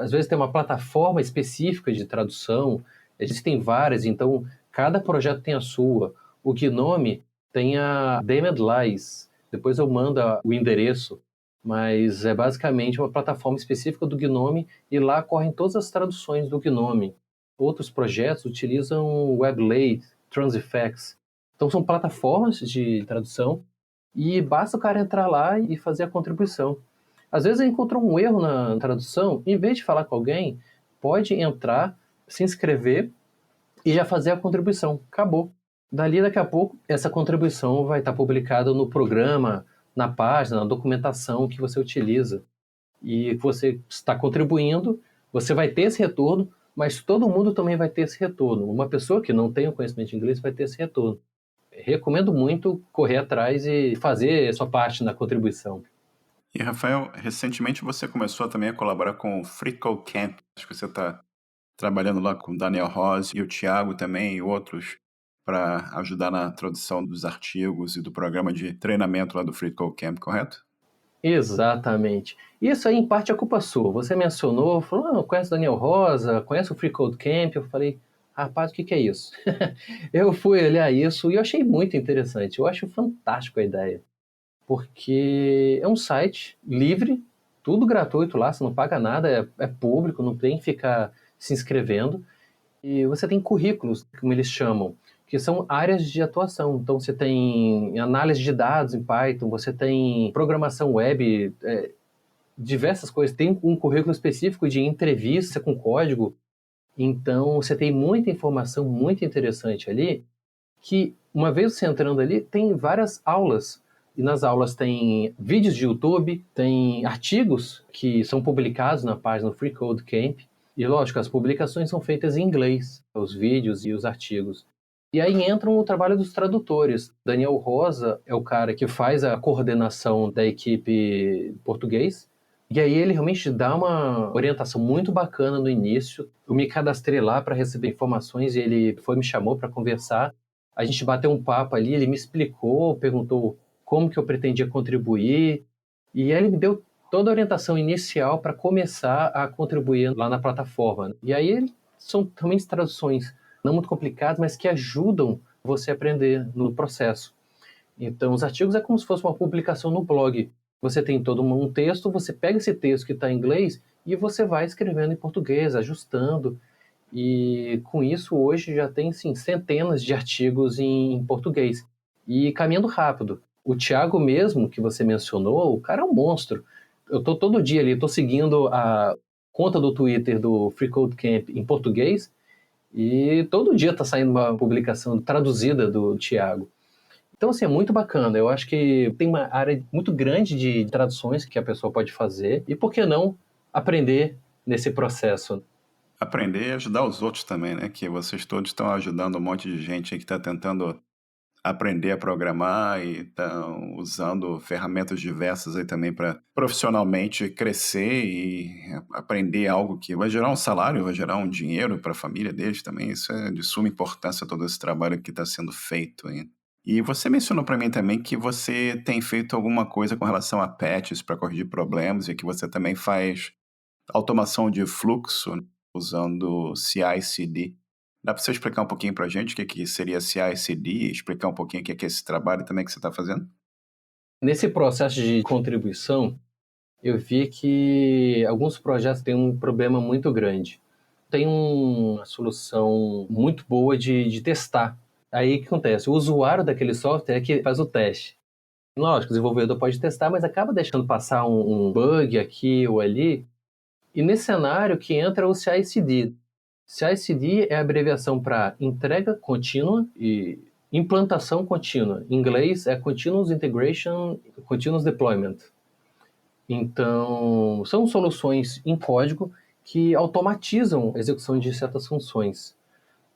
às vezes tem uma plataforma específica de tradução, existem várias, então cada projeto tem a sua. O Gnome tem a Damned Lies, Depois eu mando o endereço, mas é basicamente uma plataforma específica do Gnome e lá correm todas as traduções do Gnome. Outros projetos utilizam WebLay, Transifex. Então são plataformas de tradução e basta o cara entrar lá e fazer a contribuição. Às vezes ele encontrou um erro na tradução, em vez de falar com alguém, pode entrar, se inscrever e já fazer a contribuição. Acabou. Daqui a pouco, essa contribuição vai estar publicada no programa, na página, na documentação que você utiliza. E você está contribuindo, você vai ter esse retorno, mas todo mundo também vai ter esse retorno. Uma pessoa que não tem o conhecimento de inglês vai ter esse retorno. Recomendo muito correr atrás e fazer a sua parte na contribuição. E, Rafael, recentemente você começou também a colaborar com o Free Code Camp. Acho que você está trabalhando lá com o Daniel Rose e o Thiago também e outros para ajudar na tradução dos artigos e do programa de treinamento lá do Free Code Camp, correto? Exatamente. Isso aí, em parte, é culpa sua. Você mencionou, falou, conhece o Daniel Rosa, conhece o Free Code Camp? Eu falei, rapaz, o que é isso? Eu fui olhar isso e eu achei muito interessante. Eu acho fantástico a ideia. Porque é um site livre, tudo gratuito lá, você não paga nada, é público, não tem que ficar se inscrevendo. E você tem currículos, como eles chamam, que são áreas de atuação. Então você tem análise de dados em Python, você tem programação web, diversas coisas. Tem um currículo específico de entrevista com código. Então você tem muita informação muito interessante ali, que uma vez você entrando ali, tem várias aulas. E nas aulas tem vídeos de YouTube, tem artigos que são publicados na página Free Code Camp. E lógico, as publicações são feitas em inglês, os vídeos e os artigos. E aí entra o trabalho dos tradutores. Daniel Rosa é o cara que faz a coordenação da equipe português. E aí ele realmente dá uma orientação muito bacana no início. Eu me cadastrei lá para receber informações e ele me chamou para conversar. A gente bateu um papo ali, ele me explicou, perguntou como que eu pretendia contribuir. E aí ele me deu toda a orientação inicial para começar a contribuir lá na plataforma. E aí são também traduções não muito complicadas, mas que ajudam você a aprender no processo. Então, os artigos é como se fosse uma publicação no blog. Você tem todo um texto, você pega esse texto que está em inglês e você vai escrevendo em português, ajustando. E com isso, hoje já tem sim, centenas de artigos em português. E caminhando rápido. O Thiago mesmo, que você mencionou, o cara é um monstro. Eu estou todo dia ali, estou seguindo a conta do Twitter do Free Code Camp em português e todo dia está saindo uma publicação traduzida do Thiago. Então, assim, é muito bacana. Eu acho que tem uma área muito grande de traduções que a pessoa pode fazer e, por que não, aprender nesse processo. Aprender e ajudar os outros também, né? Que vocês todos estão ajudando um monte de gente aí que está tentando aprender a programar e estão usando ferramentas diversas aí também para profissionalmente crescer e aprender algo que vai gerar um salário, vai gerar um dinheiro para a família deles também. Isso é de suma importância, todo esse trabalho que está sendo feito aí. E você mencionou para mim também que você tem feito alguma coisa com relação a patches para corrigir problemas e que você também faz automação de fluxo usando CI/CD. Dá para você explicar um pouquinho para a gente o que seria CI/CD e explicar um pouquinho o que é esse trabalho também que você está fazendo? Nesse processo de contribuição, eu vi que alguns projetos têm um problema muito grande. Tem uma solução muito boa de testar. Aí o que acontece? O usuário daquele software é que faz o teste. Lógico, o desenvolvedor pode testar, mas acaba deixando passar um bug aqui ou ali. E nesse cenário que entra o CI/CD. CI/CD é a abreviação para entrega contínua e implantação contínua. Em inglês é Continuous Integration, Continuous Deployment. Então, são soluções em código que automatizam a execução de certas funções.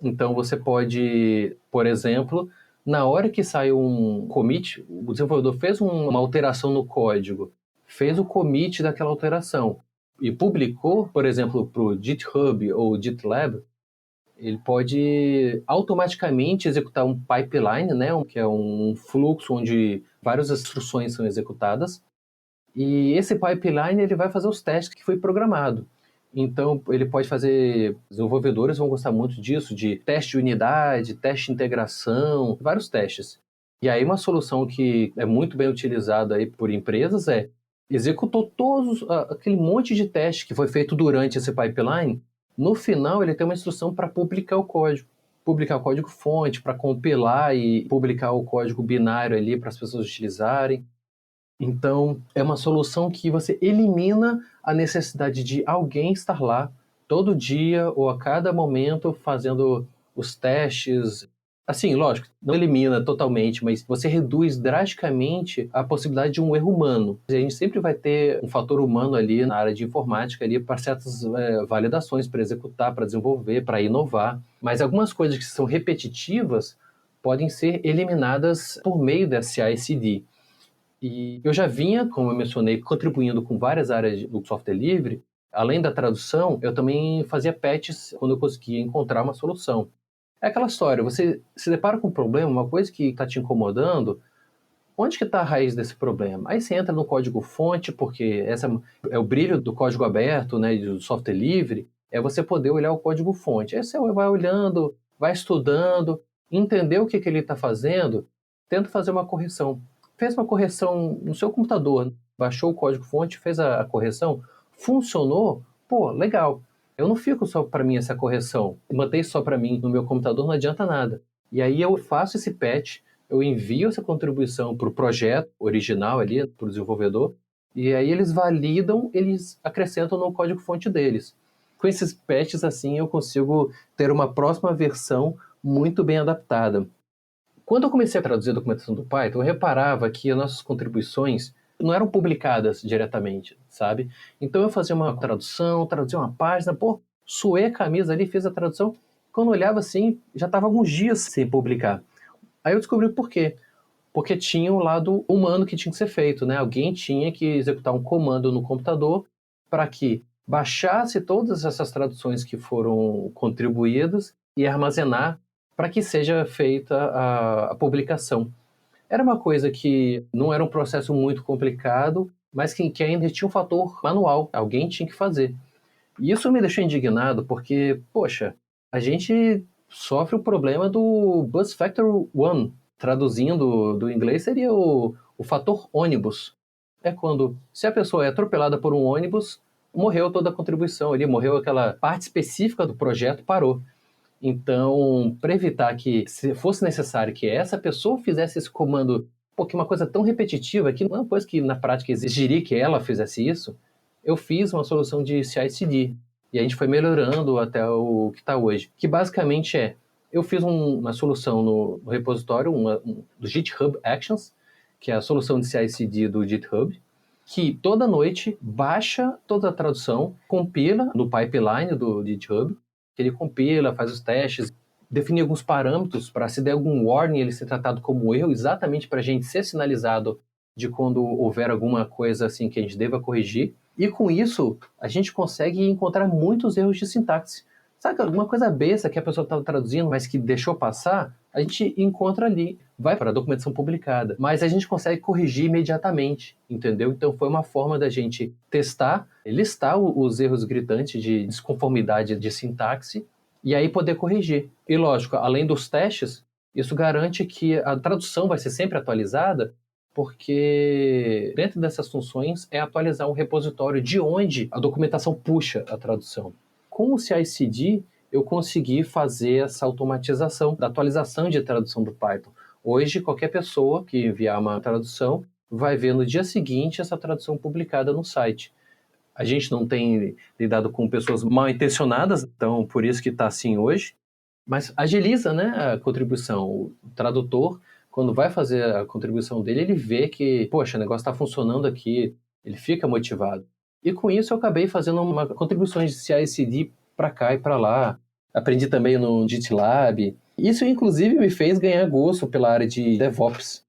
Então, você pode, por exemplo, na hora que sai um commit, o desenvolvedor fez uma alteração no código, fez o commit daquela alteração e publicou, por exemplo, para o GitHub ou GitLab, ele pode automaticamente executar um pipeline, né, que é um fluxo onde várias instruções são executadas, e esse pipeline ele vai fazer os testes que foi programado. Então, ele pode fazer, desenvolvedores vão gostar muito disso, de teste de unidade, teste de integração, vários testes. E aí uma solução que é muito bem utilizada aí por empresas executou aquele monte de teste que foi feito durante esse pipeline. No final, ele tem uma instrução para publicar o código. Publicar o código-fonte, para compilar e publicar o código binário ali para as pessoas utilizarem. Então, é uma solução que você elimina a necessidade de alguém estar lá todo dia ou a cada momento fazendo os testes. Assim, lógico, não elimina totalmente, mas você reduz drasticamente a possibilidade de um erro humano. A gente sempre vai ter um fator humano ali na área de informática ali para certas validações, para executar, para desenvolver, para inovar. Mas algumas coisas que são repetitivas podem ser eliminadas por meio da CI/CD. E eu já vinha, como eu mencionei, contribuindo com várias áreas do software livre. Além da tradução, eu também fazia patches quando eu conseguia encontrar uma solução. É aquela história, você se depara com um problema, uma coisa que está te incomodando, onde que está a raiz desse problema? Aí você entra no código-fonte, porque essa é o brilho do código aberto, né, do software livre, é você poder olhar o código-fonte. Aí você vai olhando, vai estudando, entender o que, que ele está fazendo, tenta fazer uma correção. Fez uma correção no seu computador, baixou o código-fonte, fez a correção, funcionou, pô, legal. Eu não fico só para mim essa correção, mantém só para mim no meu computador não adianta nada. E aí eu faço esse patch, eu envio essa contribuição para o projeto original ali, para o desenvolvedor, e aí eles validam, eles acrescentam no código-fonte deles. Com esses patches, assim, eu consigo ter uma próxima versão muito bem adaptada. Quando eu comecei a traduzir a documentação do Python, eu reparava que as nossas contribuições não eram publicadas diretamente, sabe? Então eu fazia uma tradução, traduzia uma página, pô, suei a camisa ali, fiz a tradução. Quando eu olhava assim, já estava alguns dias sem publicar. Aí eu descobri por quê. Porque tinha o lado humano que tinha que ser feito, né? Alguém tinha que executar um comando no computador para que baixasse todas essas traduções que foram contribuídas e armazenar para que seja feita a publicação. Era uma coisa que não era um processo muito complicado, mas que ainda tinha um fator manual, alguém tinha que fazer. E isso me deixou indignado porque, poxa, a gente sofre o problema do Bus Factor One. Traduzindo do inglês seria o fator ônibus. É quando, se a pessoa é atropelada por um ônibus, morreu toda a contribuição ali, morreu aquela parte específica do projeto, parou. Então, para evitar que, se fosse necessário que essa pessoa fizesse esse comando, porque uma coisa tão repetitiva, que não é uma coisa que na prática exigiria que ela fizesse isso, eu fiz uma solução de CI/CD. E a gente foi melhorando até o que está hoje. Que basicamente eu fiz uma solução no repositório do GitHub Actions, que é a solução de CI/CD do GitHub, que toda noite baixa toda a tradução, compila no pipeline do GitHub, que ele compila, faz os testes, define alguns parâmetros para se der algum warning ele ser tratado como erro, exatamente para a gente ser sinalizado de quando houver alguma coisa assim que a gente deva corrigir. E com isso, a gente consegue encontrar muitos erros de sintaxe. Sabe alguma coisa besta que a pessoa estava traduzindo, mas que deixou passar, a gente encontra ali, vai para a documentação publicada, mas a gente consegue corrigir imediatamente, entendeu? Então foi uma forma da gente testar, listar os erros gritantes de desconformidade de sintaxe e aí poder corrigir. E lógico, além dos testes, isso garante que a tradução vai ser sempre atualizada, porque dentro dessas funções é atualizar um repositório de onde a documentação puxa a tradução. Com o CI/CD, eu consegui fazer essa automatização da atualização de tradução do Python. Hoje, qualquer pessoa que enviar uma tradução vai ver no dia seguinte essa tradução publicada no site. A gente não tem lidado com pessoas mal intencionadas, então por isso que está assim hoje, mas agiliza, né, a contribuição. O tradutor, quando vai fazer a contribuição dele, ele vê que, poxa, o negócio está funcionando aqui, ele fica motivado. E com isso eu acabei fazendo contribuições de CI/CD para cá e para lá. Aprendi também no GitLab. Isso, inclusive, me fez ganhar gosto pela área de DevOps.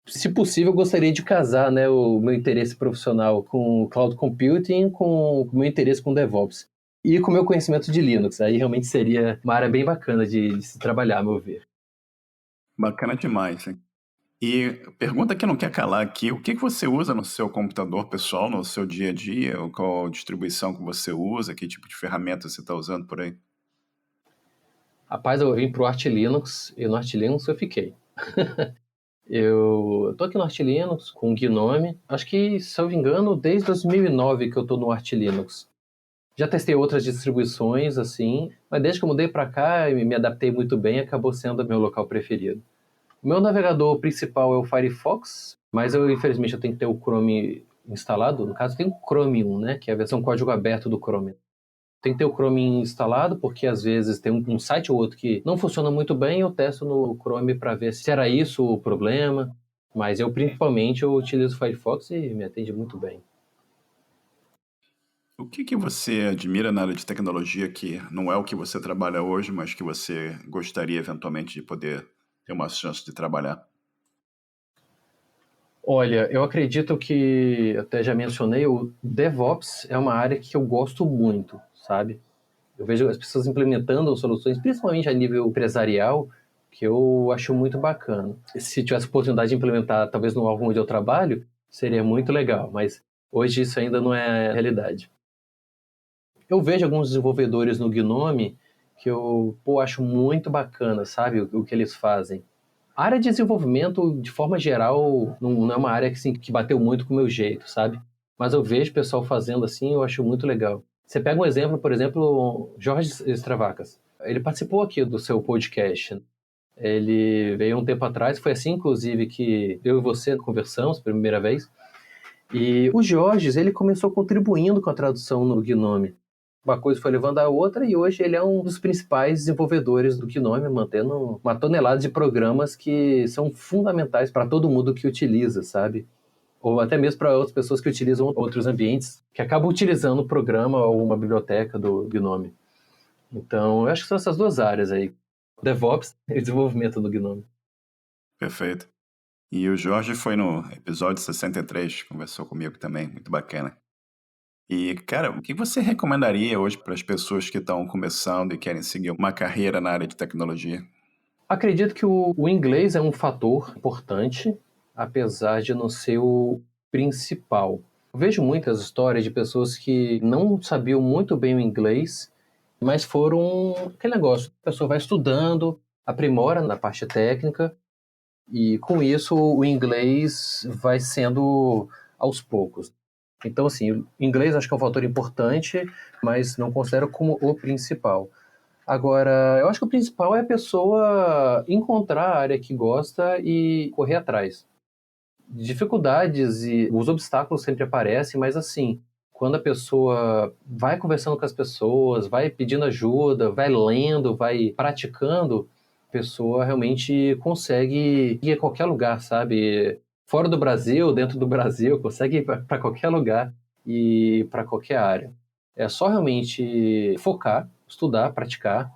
Se possível, eu gostaria de casar, né, o meu interesse profissional com Cloud Computing com o meu interesse com DevOps. E com o meu conhecimento de Linux. Aí realmente seria uma área bem bacana de se trabalhar, a meu ver. Bacana demais, hein? E pergunta que não quer calar aqui, o que que você usa no seu computador pessoal, no seu dia a dia? Qual distribuição que você usa? Que tipo de ferramenta você está usando por aí? Rapaz, eu vim pro Arch Linux e no Arch Linux eu fiquei. Eu tô aqui no Arch Linux com o Gnome. Acho que, se eu não me engano, desde 2009 que eu tô no Arch Linux. Já testei outras distribuições, assim, mas desde que eu mudei para cá e me adaptei muito bem, acabou sendo meu local preferido. O meu navegador principal é o Firefox, mas infelizmente eu tenho que ter o Chrome instalado. No caso, tem o Chromium, né, que é a versão código aberto do Chrome. Tem que ter o Chrome instalado, porque às vezes tem um site ou outro que não funciona muito bem, eu testo no Chrome para ver se era isso o problema. Mas principalmente eu utilizo o Firefox e me atende muito bem. O que que você admira na área de tecnologia que não é o que você trabalha hoje, mas que você gostaria eventualmente de poder ter uma chance de trabalhar? Olha, eu acredito que, até já mencionei, o DevOps é uma área que eu gosto muito, sabe? Eu vejo as pessoas implementando soluções, principalmente a nível empresarial, que eu acho muito bacana. Se tivesse oportunidade de implementar, talvez no órgão onde eu trabalho, seria muito legal, mas hoje isso ainda não é a realidade. Eu vejo alguns desenvolvedores no Gnome que eu acho muito bacana, sabe, o que eles fazem. A área de desenvolvimento, de forma geral, não é uma área que, assim, que bateu muito com o meu jeito, sabe? Mas eu vejo o pessoal fazendo assim, eu acho muito legal. Você pega um exemplo, por exemplo, Jorge Stravacas. Ele participou aqui do seu podcast. Ele veio um tempo atrás, foi assim, inclusive, que eu e você conversamos pela primeira vez. E o Jorge, ele começou contribuindo com a tradução no Gnome. Uma coisa foi levando a outra e hoje ele é um dos principais desenvolvedores do Gnome, mantendo uma tonelada de programas que são fundamentais para todo mundo que utiliza, sabe? Ou até mesmo para outras pessoas que utilizam outros ambientes, que acabam utilizando o programa ou uma biblioteca do Gnome. Então, eu acho que são essas duas áreas aí, DevOps e desenvolvimento do Gnome. Perfeito. E o Jorge foi no episódio 63, conversou comigo também, muito bacana. E, cara, o que você recomendaria hoje para as pessoas que estão começando e querem seguir uma carreira na área de tecnologia? Acredito que o inglês é um fator importante, apesar de não ser o principal. Eu vejo muitas histórias de pessoas que não sabiam muito bem o inglês, mas foram aquele negócio. A pessoa vai estudando, aprimora na parte técnica, e com isso o inglês vai sendo aos poucos. Então, assim, o inglês acho que é um fator importante, mas não considero como o principal. Agora, eu acho que o principal é a pessoa encontrar a área que gosta e correr atrás. Dificuldades e os obstáculos sempre aparecem, mas assim, quando a pessoa vai conversando com as pessoas, vai pedindo ajuda, vai lendo, vai praticando, a pessoa realmente consegue ir a qualquer lugar, sabe? Fora do Brasil, dentro do Brasil, consegue ir para qualquer lugar e para qualquer área. É só realmente focar, estudar, praticar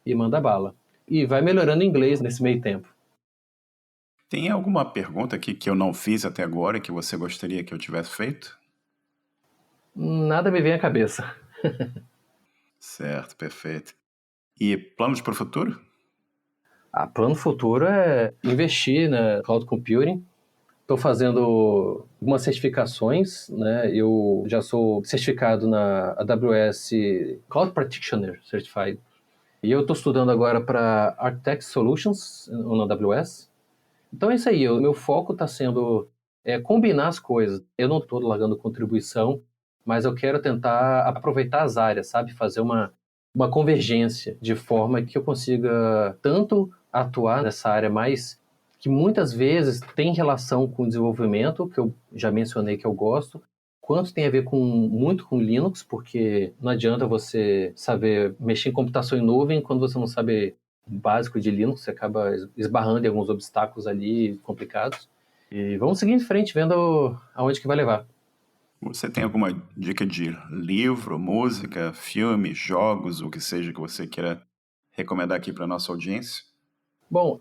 e mandar bala. E vai melhorando o inglês nesse meio tempo. Tem alguma pergunta aqui que eu não fiz até agora e que você gostaria que eu tivesse feito? Nada me vem à cabeça. Certo, perfeito. E planos para o futuro? Plano futuro é investir na cloud computing. Estou fazendo algumas certificações, né? Eu já sou certificado na AWS Cloud Practitioner Certified. E eu estou estudando agora para Architect Solutions na AWS. Então é isso aí, o meu foco está sendo combinar as coisas. Eu não estou largando contribuição, mas eu quero tentar aproveitar as áreas, sabe? Fazer uma convergência, de forma que eu consiga tanto atuar nessa área mais que muitas vezes tem relação com o desenvolvimento, que eu já mencionei que eu gosto, quanto tem a ver muito com Linux, porque não adianta você saber mexer em computação em nuvem quando você não sabe básico de Linux, você acaba esbarrando em alguns obstáculos ali complicados. E vamos seguir em frente, vendo aonde que vai levar. Você tem alguma dica de livro, música, filme, jogos, o que seja que você queira recomendar aqui para a nossa audiência? Bom,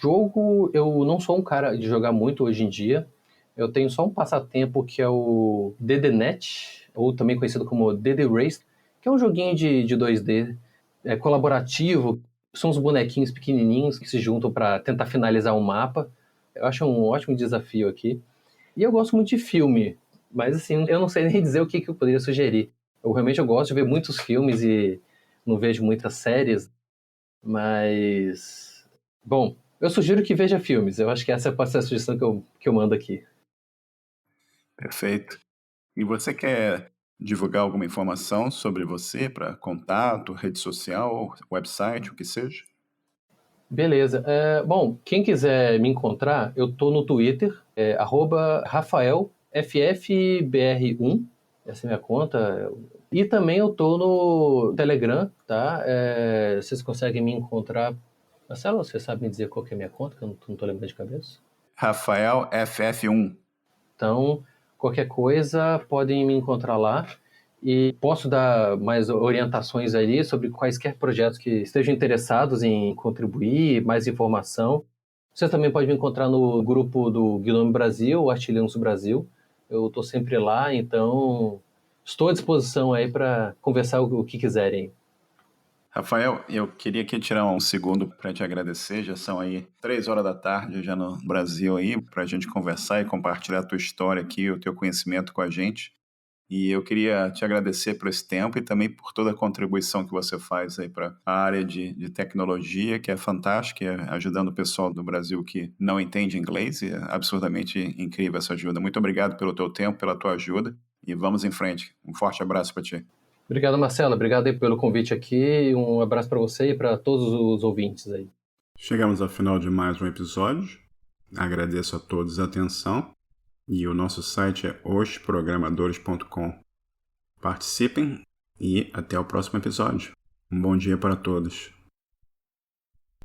jogo, eu não sou um cara de jogar muito hoje em dia. Eu tenho só um passatempo que é o DDNet, ou também conhecido como DD Race, que é um joguinho de 2D, colaborativo. São uns bonequinhos pequenininhos que se juntam para tentar finalizar um mapa. Eu acho um ótimo desafio aqui. E eu gosto muito de filme, mas assim, eu não sei nem dizer o que eu poderia sugerir. Eu gosto de ver muitos filmes e não vejo muitas séries, mas bom, Eu sugiro que veja filmes. Eu acho que essa pode ser a sugestão que eu mando aqui. Perfeito. E você quer divulgar alguma informação sobre você para contato, rede social, website, o que seja? Beleza. Bom, quem quiser me encontrar, eu tô no Twitter, @RafaelFFBR1, essa é a minha conta. E também eu tô no Telegram, tá? Vocês conseguem me encontrar. Marcelo, você sabe me dizer qual que é a minha conta, que eu não tô lembrando de cabeça? Rafael FF1. Então, qualquer coisa, podem me encontrar lá e posso dar mais orientações ali sobre quaisquer projetos que estejam interessados em contribuir, mais informação. Você também pode me encontrar no grupo do Gnome Brasil, Arch Linux Brasil. Eu estou sempre lá, então estou à disposição aí para conversar o que quiserem. Rafael, eu queria aqui tirar um segundo para te agradecer. Já são aí 3 horas da tarde já no Brasil aí, para a gente conversar e compartilhar a tua história aqui, o teu conhecimento com a gente. E eu queria te agradecer por esse tempo e também por toda a contribuição que você faz aí para a área de tecnologia, que é fantástica, ajudando o pessoal do Brasil que não entende inglês, e é absurdamente incrível essa ajuda. Muito obrigado pelo teu tempo, pela tua ajuda, e vamos em frente. Um forte abraço para ti. Obrigado, Marcelo. Obrigado aí pelo convite aqui. Um abraço para você e para todos os ouvintes aí. Chegamos ao final de mais um episódio. Agradeço a todos a atenção e o nosso site é osprogramadores.com. Participem e até o próximo episódio. Um bom dia para todos.